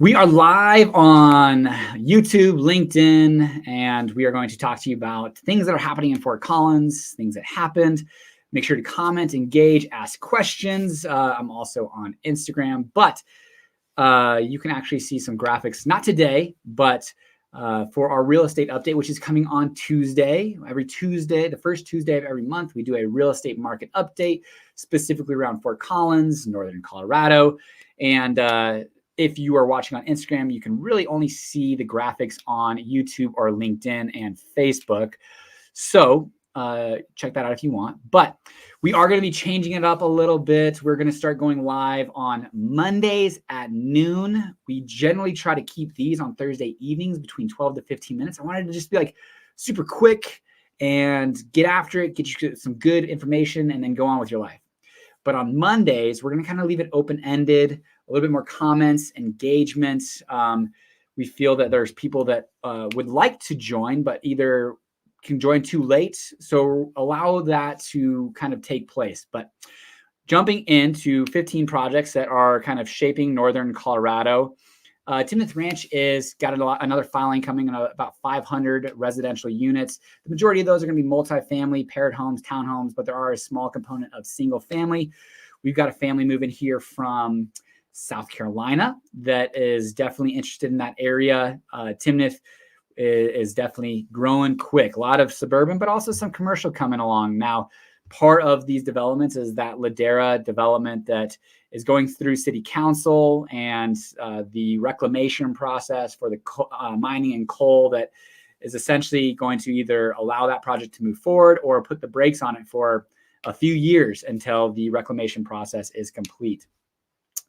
We are live on YouTube, LinkedIn, and we are going to talk to you about things that are happening in Fort Collins, things that happened. Make sure to comment, engage, ask questions. I'm also on Instagram, but you can actually see some graphics, not today, but for our real estate update, which is coming on Tuesday. Every Tuesday, the first Tuesday of every month, we do a real estate market update, specifically around Fort Collins, Northern Colorado. And if you are watching on Instagram, you can really only see the graphics on YouTube or LinkedIn and Facebook. So check that out if you want. But we are going to be changing it up a little bit. We're going to start going live on Mondays at noon. We generally try to keep these on Thursday evenings between 12 to 15 minutes. I wanted to just be like super quick and get after it, get you some good information, and then go on with your life. But on Mondays, we're going to kind of leave it open-ended, a little bit more comments, engagement. We feel that there's people that would like to join, but either can join too late. So allow that to kind of take place. But jumping into 15 projects that are kind of shaping Northern Colorado. Timnath Ranch is got another filing coming in about 500 residential units. The majority of those are going to be multifamily, paired homes, townhomes, but there are a small component of single family. We've got a family moving here from South Carolina that is definitely interested in that area. Timnath is definitely growing quick. A lot of suburban, but also some commercial coming along. Now, part of these developments is that Ladera development that is going through city council and the reclamation process for the mining and coal that is essentially going to either allow that project to move forward or put the brakes on it for a few years until the reclamation process is complete.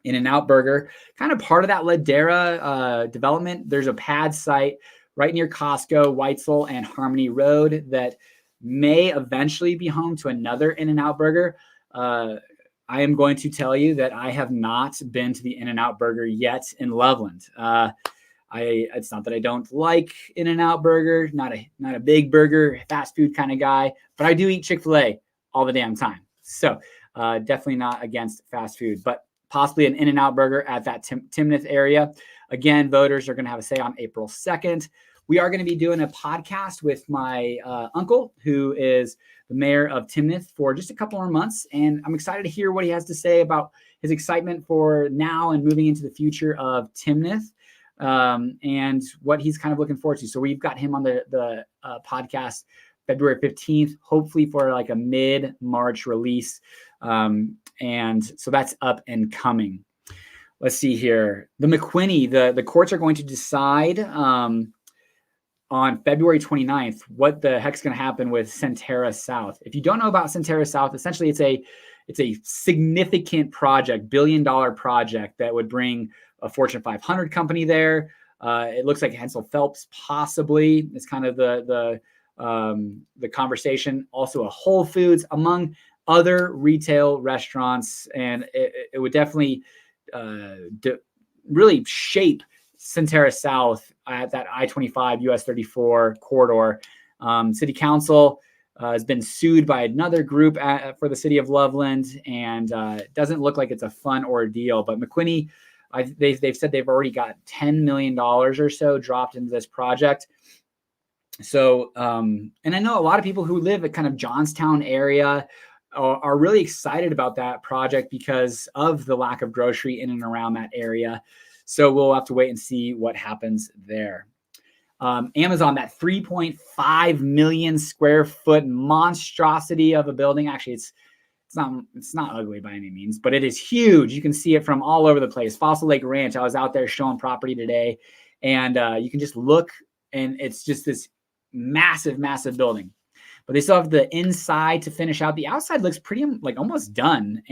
In-N-Out Burger, kind of part of that Ladera development. There's a pad site right near Costco, Weitzel, and Harmony Road that may eventually be home to another In-N-Out Burger. I am going to tell you that I have not been to the In-N-Out Burger yet in Loveland. It's not that I don't like In-N-Out Burger, not a big burger, fast food kind of guy, but I do eat Chick-fil-A all the damn time. So definitely not against fast food, but possibly an In-N-Out Burger at that Timnath area. Again, voters are going to have a say on April 2nd. We are going to be doing a podcast with my uncle, who is the mayor of Timnath, for just a couple more months. And I'm excited to hear what he has to say about his excitement for now and moving into the future of Timnath and what he's kind of looking forward to. So we've got him on the podcast February 15th, hopefully for like a mid-March release. And so that's up and coming. Let's see here. The McQuinney, the courts are going to decide on February 29th what the heck's going to happen with Centra South. If you don't know about Centra South, essentially it's a significant project, billion-dollar project that would bring a Fortune 500 company there. It looks like Hensel Phelps possibly. It's kind of the conversation. Also a Whole Foods, among other retail restaurants, and it would definitely really shape Centra South at that I-25 US 34 corridor. City Council has been sued by another group for the city of Loveland, and it doesn't look like it's a fun ordeal. But McQuinney, they've said they've already got $10 million or so dropped into this project. So, and I know a lot of people who live at kind of Johnstown area are really excited about that project because of the lack of grocery in and around that area. So we'll have to wait and see what happens there. Amazon, that 3.5 million square foot monstrosity of a building. Actually, it's not ugly by any means, but it is huge. You can see it from all over the place. Fossil Lake Ranch. I was out there showing property today, and you can just look, and it's just this massive, massive building. But they still have the inside to finish out. The outside looks pretty like almost done,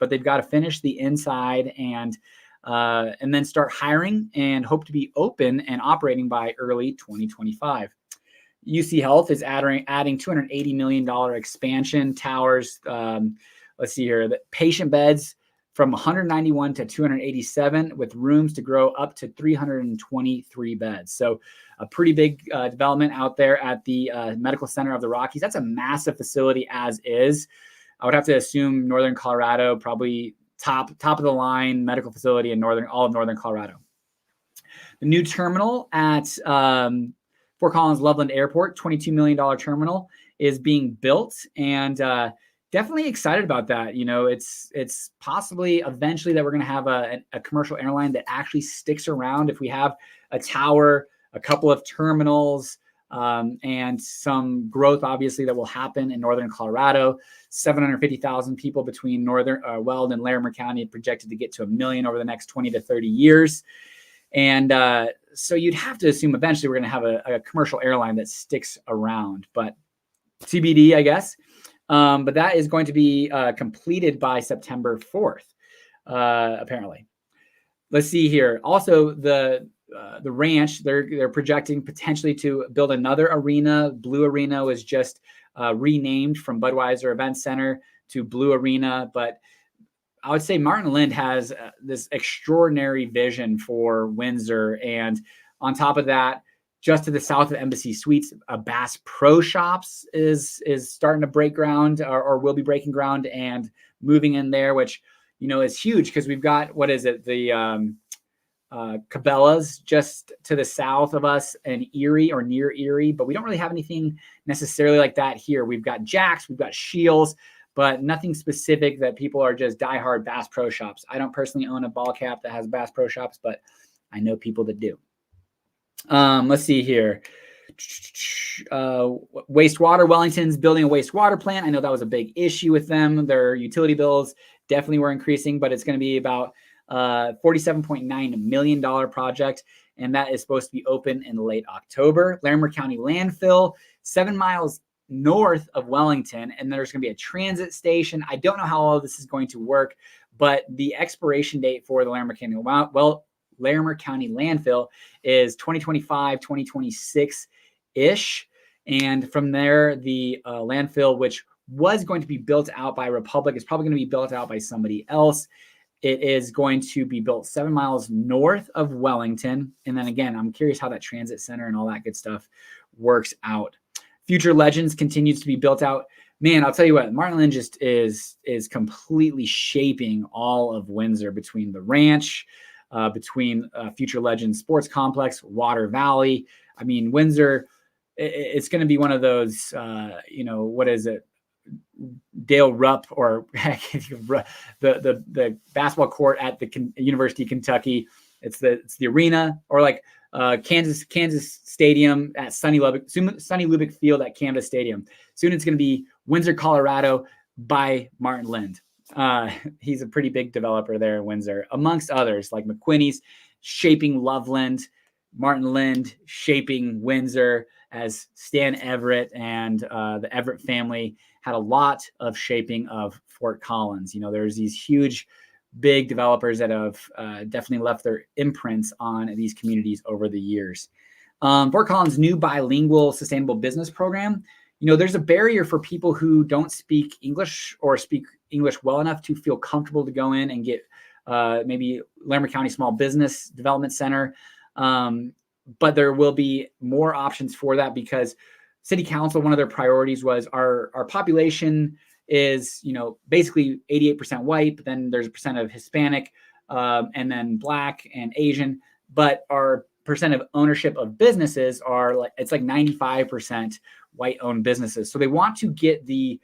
but they've got to finish the inside and then start hiring and hope to be open and operating by early 2025. UC Health is adding $280 million expansion towers. Let's see here. The patient beds from 191 to 287 with rooms to grow up to 323 beds. So a pretty big development out there at the Medical Center of the Rockies. That's a massive facility as is. I would have to assume Northern Colorado, probably top of the line medical facility in all of Northern Colorado. The new terminal at Fort Collins Loveland Airport, $22 million terminal, is being built, and definitely excited about that. You know, it's possibly eventually that we're going to have a commercial airline that actually sticks around. If we have a tower, a couple of terminals, and some growth, obviously, that will happen in northern Colorado. 750,000 people between northern Weld and Larimer County, projected to get to 1 million over the next 20 to 30 years. And so you'd have to assume eventually we're going to have a commercial airline that sticks around, but TBD, I guess. But that is going to be completed by September 4th, apparently. Let's see here. Also, the ranch, they're projecting potentially to build another arena. Blue Arena was just renamed from Budweiser Event Center to Blue Arena, but I would say Martin Lind has this extraordinary vision for Windsor. And on top of that, just to the south of Embassy Suites, a Bass Pro Shops is starting to break ground, or will be breaking ground and moving in there, which, you know, is huge because we've got, what is it? The Cabela's just to the south of us in Erie or near Erie, but we don't really have anything necessarily like that here. We've got Jack's, we've got Scheels, but nothing specific that people are just diehard Bass Pro Shops. I don't personally own a ball cap that has Bass Pro Shops, but I know people that do. Let's see here. Wastewater. Wellington's building a wastewater plant. I know that was a big issue with them. Their utility bills definitely were increasing, but it's going to be about $47.9 million project, and that is supposed to be open in late October. Larimer County landfill, 7 miles north of Wellington, and there's going to be a transit station. I don't know how all of this is going to work, but the expiration date for the Larimer County landfill is 2025, 2026-ish. And from there, the landfill, which was going to be built out by Republic, is probably going to be built out by somebody else. It is going to be built 7 miles north of Wellington. And then again, I'm curious how that transit center and all that good stuff works out. Future Legends continues to be built out. Man, I'll tell you what, Martin Lind just is completely shaping all of Windsor, between the ranch, between Future Legends Sports Complex, Water Valley. I mean, Windsor, it's going to be one of those, what is it? Dale Rupp, or the basketball court at the University of Kentucky. It's the arena, or like Kansas Stadium at Sunny Lubick Field at Canvas Stadium. Soon it's going to be Windsor, Colorado by Martin Lind. He's a pretty big developer there in Windsor, amongst others like McQuinney's shaping Loveland, Martin Lind shaping Windsor, as Stan Everett and the Everett family had a lot of shaping of Fort Collins. You know, there's these huge, big developers that have definitely left their imprints on these communities over the years. Fort Collins' new bilingual sustainable business program. You know, there's a barrier for people who don't speak English or speak English well enough to feel comfortable to go in and get maybe Larimer County Small Business Development Center. But there will be more options for that, because City Council, one of their priorities was our population is, you know, basically 88% white, but then there's a percent of Hispanic, and then Black and Asian, but our percent of ownership of businesses are like 95% white owned businesses. So they want to get the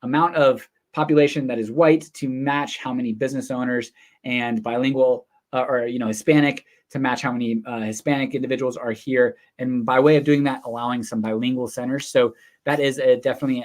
amount of population that is white to match how many business owners, and bilingual Hispanic to match how many Hispanic individuals are here. And by way of doing that, allowing some bilingual centers. So that is definitely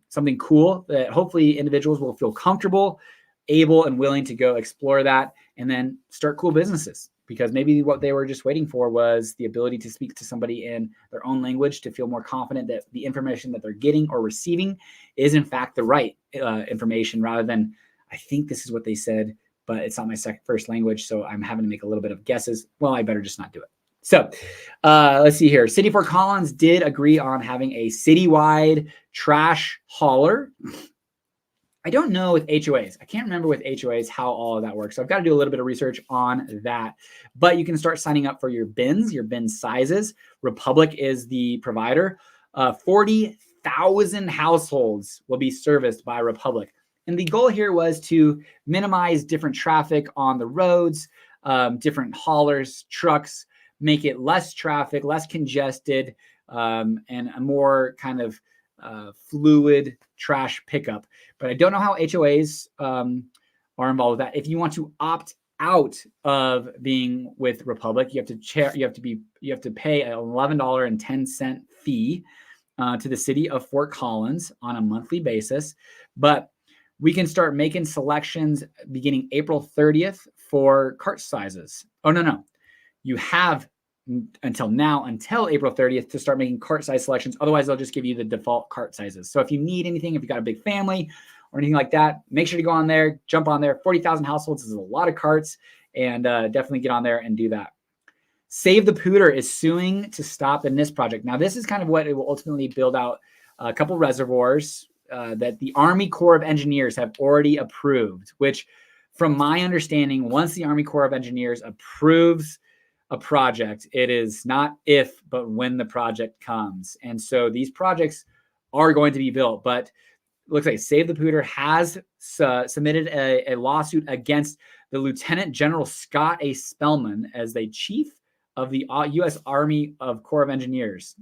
something cool that hopefully individuals will feel comfortable, able, and willing to go explore that, and then start cool businesses. Because maybe what they were just waiting for was the ability to speak to somebody in their own language, to feel more confident that the information that they're getting or receiving is in fact the right information, rather than, I think this is what they said, but it's not my first language, so I'm having to make a little bit of guesses. Well, I better just not do it. So let's see here. City of Fort Collins did agree on having a citywide trash hauler. I don't know with HOAs. I can't remember with HOAs how all of that works. So I've got to do a little bit of research on that. But you can start signing up for your bins, your bin sizes. Republic is the provider. 40,000 households will be serviced by Republic. And the goal here was to minimize different traffic on the roads, different haulers, trucks, make it less traffic, less congested, and a more kind of fluid trash pickup. But I don't know how HOAs are involved with that. If you want to opt out of being with Republic, you have to pay an $11.10 fee to the city of Fort Collins on a monthly basis. But we can start making selections beginning April 30th for cart sizes. Oh, no. You have until April 30th to start making cart size selections. Otherwise, they'll just give you the default cart sizes. So if you need anything, if you got a big family or anything like that, make sure to go on there, jump on there. 40,000 households is a lot of carts, and definitely get on there and do that. Save the Poudre is suing to stop the NIST project. Now, this is kind of what it will ultimately build out a couple reservoirs that the Army Corps of Engineers have already approved, which from my understanding, once the Army Corps of Engineers approves a project, it is not if, but when the project comes. And so these projects are going to be built, but it looks like Save the Poudre has submitted a lawsuit against the Lieutenant General Scott A. Spellman as the chief of the U.S. Army of Corps of Engineers.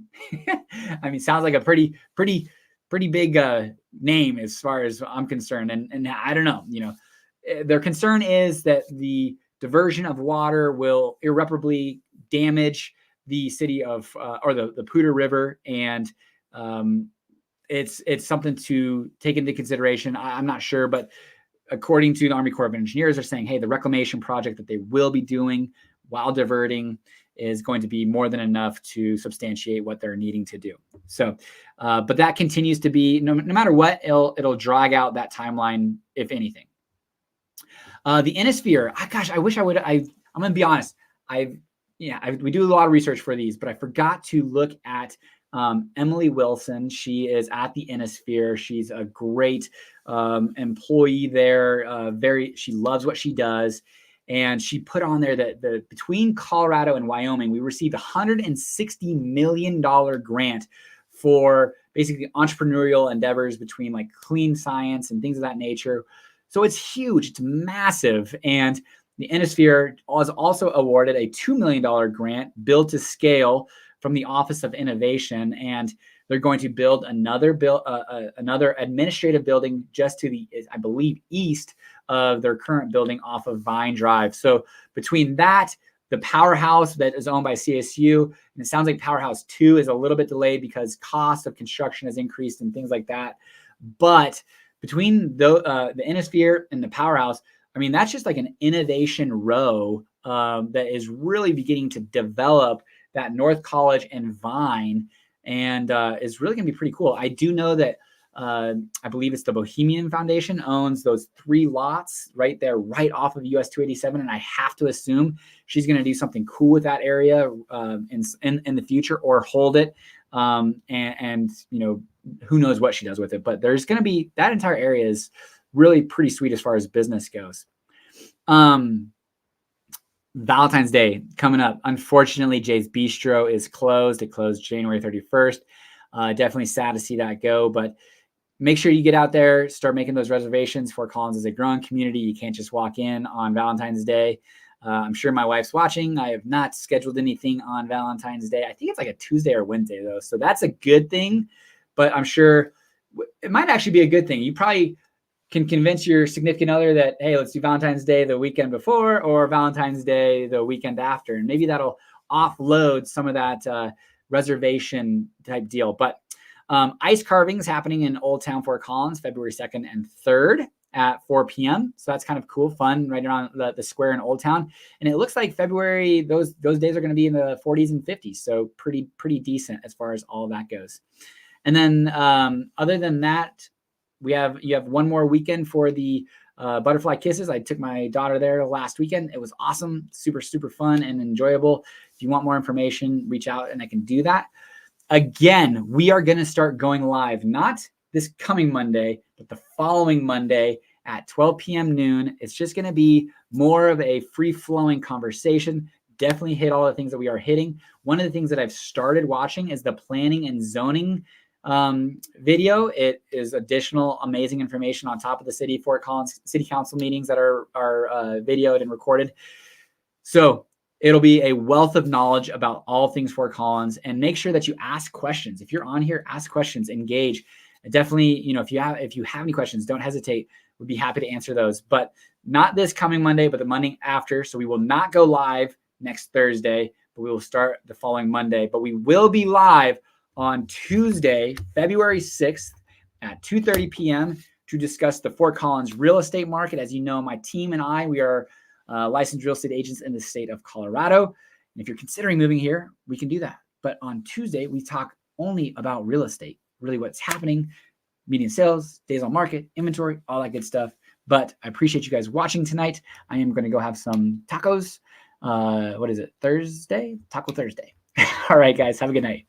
I mean, sounds like a pretty big name as far as I'm concerned. And I don't know, their concern is that the diversion of water will irreparably damage the city of, or the Poudre River. And it's something to take into consideration. I'm not sure, but according to the Army Corps of Engineers, they're saying, hey, the reclamation project that they will be doing while diverting is going to be more than enough to substantiate what they're needing to do. So, but that continues to be, no matter what, it'll drag out that timeline, if anything. The Inosphere, gosh, I wish I would, I'm going to be honest. We do a lot of research for these, but I forgot to look at Emily Wilson. She is at the Inosphere. She's a great employee there. She loves what she does. And she put on there that between Colorado and Wyoming, we received $160 million grant for basically entrepreneurial endeavors between like clean science and things of that nature. So it's huge. It's massive. And the Inosphere was also awarded a $2 million grant, build to scale, from the Office of Innovation. And they're going to build another administrative building just to the, I believe, east of their current building off of Vine Drive. So between that, the Powerhouse that is owned by CSU, and it sounds like Powerhouse 2 is a little bit delayed because cost of construction has increased and things like that. But between the Inosphere and the Powerhouse, I mean, that's just like an innovation row that is really beginning to develop that North College and Vine, and is really going to be pretty cool. I do know that I believe it's the Bohemian Foundation owns those 3 lots right there, right off of US 287. And I have to assume she's going to do something cool with that area in the future, or hold it. And who knows what she does with it, but there's going to be, that entire area is really pretty sweet as far as business goes. Valentine's Day coming up. Unfortunately, Jay's Bistro is closed. It closed January 31st. Definitely sad to see that go, but make sure you get out there, start making those reservations. Fort Collins is a growing community. You can't just walk in on Valentine's Day. I'm sure my wife's watching. I have not scheduled anything on Valentine's Day. I think it's like a Tuesday or Wednesday though. So that's a good thing, but I'm sure it might actually be a good thing. You probably can convince your significant other that, hey, let's do Valentine's Day the weekend before or Valentine's Day the weekend after. And maybe that'll offload some of that reservation type deal. But ice carvings happening in Old Town Fort Collins, February 2nd and 3rd at 4 p.m. So that's kind of cool, fun, right around the square in Old Town. And it looks like February, those days are going to be in the 40s and 50s. So pretty decent as far as all of that goes. And then other than that, you have one more weekend for the Butterfly Kisses. I took my daughter there last weekend. It was awesome, super fun and enjoyable. If you want more information, reach out and I can do that. Again, we are going to start going live, not this coming Monday, but the following Monday at 12 p.m. noon. It's just going to be more of a free-flowing conversation. Definitely hit all the things that we are hitting. One of the things that I've started watching is the planning and zoning video. It is additional amazing information on top of the city Fort Collins City Council meetings that are videoed and recorded. So it'll be a wealth of knowledge about all things Fort Collins, and make sure that you ask questions. If you're on here, ask questions, engage. Definitely, if you have any questions, don't hesitate. We'd be happy to answer those, but not this coming Monday, but the Monday after. So we will not go live next Thursday, but we will start the following Monday. But we will be live on Tuesday, February 6th at 2:30 p.m. to discuss the Fort Collins real estate market. As you know, my team and I, we are licensed real estate agents in the state of Colorado. And if you're considering moving here, we can do that. But on Tuesday, we talk only about real estate, really what's happening, median sales, days on market, inventory, all that good stuff. But I appreciate you guys watching tonight. I am going to go have some tacos. What is it? Thursday? Taco Thursday. All right, guys. Have a good night.